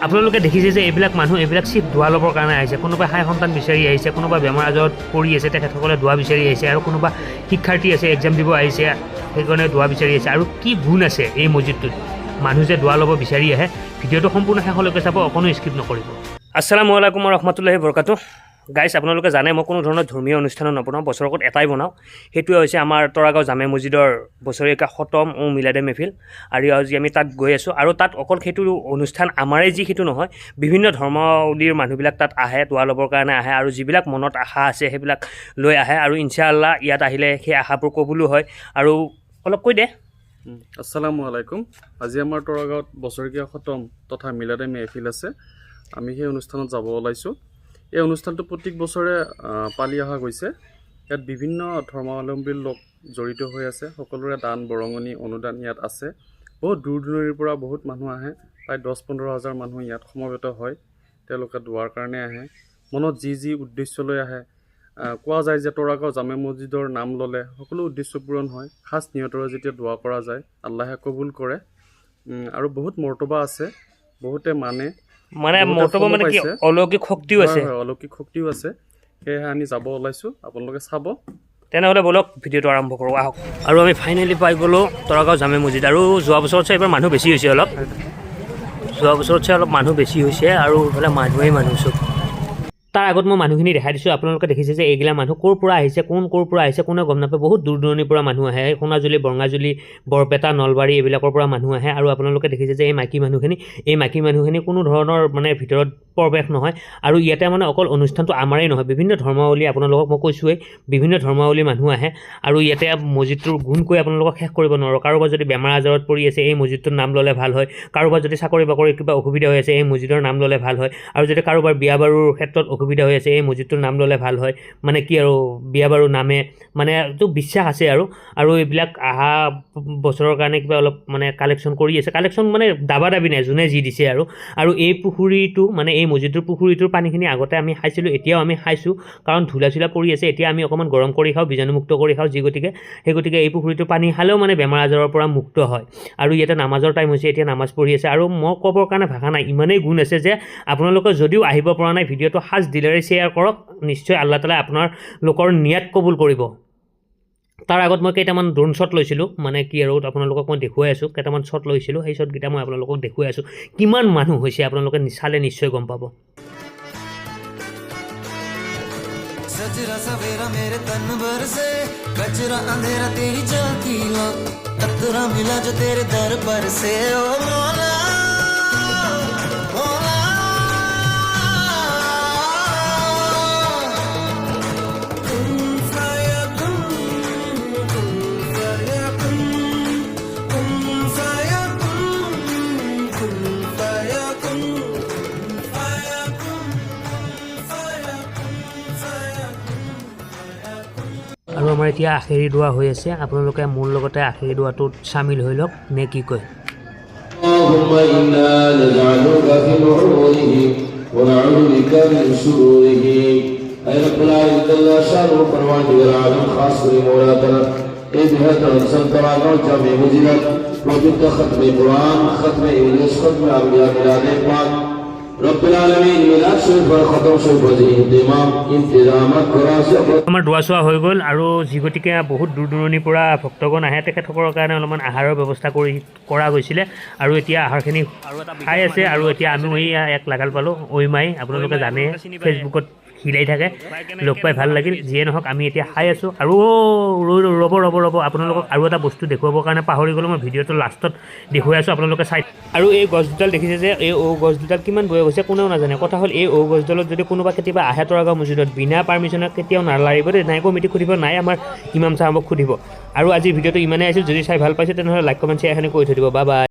আপোনালোকে দেখিছে যে এইবিলাক মানুহ এইবিলাক চিফ দোৱা ল'বৰ কাৰণে আহিছে কোনোবাই হাই সন্তান বিচাৰি আহিছে কোনোবা বেমাৰ আজাৰত পৰি আছে তেখেতসকলে দোৱা বিচাৰি আহিছে আৰু কোনোবা শিক্ষাৰ্থী আছে এক্সাম দিব আহিছে সেইকাৰণে দোৱা বিচাৰি আহিছে আৰু কি গুণ আছে এই মছজিদটোত মানুহ যে দোৱা ল'ব বিচাৰি আহে ভিডিঅ'টো সম্পূৰ্ণ শেষলৈকে চাব অকণো স্কিপ নকৰিব আসসালামু আলাইকুম ৰহমতুল্লাহি বৰকাতুহ গাইছ আপোনালোকে জানে মই কোনো ধৰণৰ ধৰ্মীয় অনুষ্ঠানো নবনাওঁ বছৰকত এটাই বনাওঁ সেইটোৱে হৈছে আমাৰ তৰাগাঁও জামে মছজিদৰ বছৰেকীয়া খতম ও মিলাদে মেহফিল আৰু আজি আমি তাত গৈ আছোঁ আৰু তাত অকল সেইটো অনুষ্ঠান আমাৰেই যি সেইটো নহয় বিভিন্ন ধৰ্মাৱলীৰ মানুহবিলাক তাত আহে দোৱা ল'বৰ কাৰণে আহে আৰু যিবিলাক মনত আশা আছে সেইবিলাক লৈ আহে আৰু ইনশাআল্লাহ ইয়াত আহিলে সেই আশাবোৰ কবুলো হয় আৰু অলপ কৈ দে আসসালামু আলাইকুম আজি আমাৰ তৰাগাঁৱত বছৰেকীয়া খতম তথা মিলাদে মেহফিল আছে আমি সেই অনুষ্ঠানত যাব ওলাইছোঁ এই অনুষ্ঠানটো প্ৰত্যেক বছৰে পালি অহা গৈছে ইয়াত বিভিন্ন ধৰ্মাৱলম্বীৰ লোক জড়িত হৈ আছে সকলোৰে দান বৰঙণি অনুদান ইয়াত আছে বহুত দূৰ দূৰণিৰ পৰা বহুত মানুহ আহে প্ৰায় 10-15 হাজাৰ মানুহ ইয়াত সমবেত হয় তেওঁলোকে দোৱাৰ কাৰণে আহে মনত যি উদ্দেশ্য লৈ আহে কোৱা যায় যে তৰাগাঁও জামে মছজিদৰ নাম ল'লে সকলো উদ্দেশ্য পূৰণ হয় খাস নিয়তৰে যেতিয়া দোৱা কৰা যায় আল্লাহে কবুল কৰে আৰু বহুত মৰ্তবা আছে বহুতে মানে মৰ্তবা মানে কি অলৌকিক শক্তিও আছে অলৌকিক শক্তিও আছে সেয়েহে আমি যাব ওলাইছোঁ আপোনালোকে চাব তেনেহ'লে বলক ভিডিঅ'টো আৰম্ভ কৰোঁ আহক আৰু আমি ফাইনেলি পাই গ'লোঁ তৰাগাঁও জামে মছজিদ আৰু যোৱা বছৰতছে এইবাৰ মানুহ বেছি হৈছে অলপ যোৱা বছৰতছে অলপ মানুহ বেছি হৈছে আৰু এইফালে মানুহেই মানুহ চব তাৰ আগত মই মানুহখিনি দেখাই দিছোঁ আপোনালোকে দেখিছে যে এইগিলা মানুহ ক'ৰ পৰা আহিছে ক'ৰ পৰা আহিছে কোনে গম নাপায় বহুত দূৰ দূৰণিৰ পৰা মানুহ আহে সোণাজুলি বৰঙাজুলি বৰপেটা নলবাৰী এইবিলাকৰ পৰা মানুহ আহে আৰু আপোনালোকে দেখিছে যে এই মাইকী মানুহখিনি কোনো ধৰণৰ মানে ভিতৰত প্ৰৱেশ নহয় আৰু ইয়াতে মানে অকল অনুষ্ঠানটো আমাৰেই নহয় বিভিন্ন ধৰ্মাৱলী আপোনালোকক মই কৈছোঁৱেই বিভিন্ন ধৰ্মাৱলী মানুহ আহে আৰু ইয়াতে মছজিদটোৰ গুণ কৈ আপোনালোকক শেষ কৰিব নোৱাৰোঁ কাৰোবাৰ যদি বেমাৰ আজাৰত পৰি আছে এই মছজিদটোৰ নাম ল'লে ভাল হয় কাৰোবাৰ যদি চাকৰি বাকৰি কিবা অসুবিধা হৈ আছে এই মছজিদৰ নাম ল'লে ভাল হয় আৰু যদি কাৰোবাৰ বিয়া বাৰুৰ ক্ষেত্ৰত অসুবিধা হৈ আছে এই মছজিদটোৰ নাম ল'লে ভাল হয় মানে কি আৰু বিয়া বাৰু নামে মানে এইটো বিশ্বাস আছে আৰু এইবিলাক অহা বছৰৰ কাৰণে কিবা অলপ মানে কালেকশ্যন কৰি আছে কালেকশ্যন মানে দাবী নাই যোনে যি দিছে আৰু এই পুখুৰীটো মানে এই মছজিদটোৰ পুখুৰীটোৰ পানীখিনি আগতে আমি খাইছিলোঁ এতিয়াও আমি খাইছোঁ কাৰণ ধূলা চুলা পৰি আছে এতিয়া আমি অকণমান গৰম কৰি খাওঁ বীজাণুমুক্ত কৰি খাওঁ সেই গতিকে এই পুখুৰীটোৰ পানী খালেও মানে বেমাৰ আজাৰৰ পৰা মুক্ত হয় আৰু ইয়াতে নামাজৰ টাইম হৈছে এতিয়া নামাজ পঢ়ি আছে আৰু মই ক'বৰ কাৰণে ভাষা নাই ইমানেই গুণ আছে যে আপোনালোকে যদিও আহিব পৰা নাই ভিডিঅ'টো সাজ দিলেৰে শ্বেয়াৰ কৰক নিশ্চয় আল্লাহ তাআলাই আপোনালোকৰ নিয়াত কবুল কৰিব তাৰ আগত মই কেইটামান ড্ৰোন শ্বট লৈছিলোঁ মানে কি আৰু আপোনালোকক মই দেখুৱাই আছোঁ কেইটামান শ্বট লৈছিলোঁ সেই শ্বটকেইটা মই আপোনালোকক দেখুৱাই আছোঁ কিমান মানুহ হৈছে আপোনালোকে চালে নিশ্চয় গম পাব सजरा सवेरा मेरे तन भर से कचरा अंधेरा तेरी झांकी लो कतरा मिला जो तेरे दर पर से ओ मौला আৰু আমাৰ এতিয়া আখেৰী দোৱা হৈ আছে আপোনালোকে মোৰ লগতে আখেৰী দোৱাটোত চামিল হৈ লওক নে কি কয় اللهم إنا نجعلك في نحورهم ونعوذ بك من شرورهم أي رب العالمين جل شأنه فرمان العالم خاص لمولاتنا إذ هدى سنترى نرجع بمزيد وجدت ختم القرآن ختم إبليس ختم أنبياء ميلاد إقبال رب العالمين ميلاد شريف والختم شريف وزيه انتمام انتظامات كراسي আমাৰ দোৱা চোৱা হৈ গ'ল আৰু যি গতিকে বহুত দূৰ দূৰণিৰ পৰা ভক্তগণ আহে তেখেতসকলৰ কাৰণে অলপমান আহাৰৰ ব্যৱস্থা কৰা গৈছিলে আৰু এতিয়া আহাৰখিনি খাই আছে আৰু এতিয়া আমিও এক লাগাল পালোঁ ঐমাই আপোনালোকে জানে ফেচবুকত হিলাই থাকে লগ পাই ভাল লাগিল যিয়ে নহওক আমি এতিয়া খাই আছোঁ আৰু ৰ'ব আপোনালোকক আৰু এটা বস্তু দেখুৱাবৰ কাৰণে পাহৰি গ'লোঁ মই ভিডিঅ'টো লাষ্টত দেখুৱাই আছোঁ আপোনালোকে চাই আৰু এই গছ দুডাল দেখিছে যে এই গছ দুডাল কিমান বয়স হৈছে কোনেও নাজানে কথা হ'ল এই গছডালত যদি কোনোবা কেতিয়াবা আহে তৰাগাঁও মছজিদত বিনা পাৰ্মিশ্যনত কেতিয়াও নালাৰিব দেই নাই কমিটিক সুধিব নাই আমাৰ ইমাম চাহাবক সুধিব আৰু আজিৰ ভিডিঅ'টো ইমানেই আহিছিল যদি চাই ভাল পাইছে তেনেহ'লে লাইক কমেণ্ট শ্বেয়াৰ এখিনি কৰি থৈ দিব বাই বাই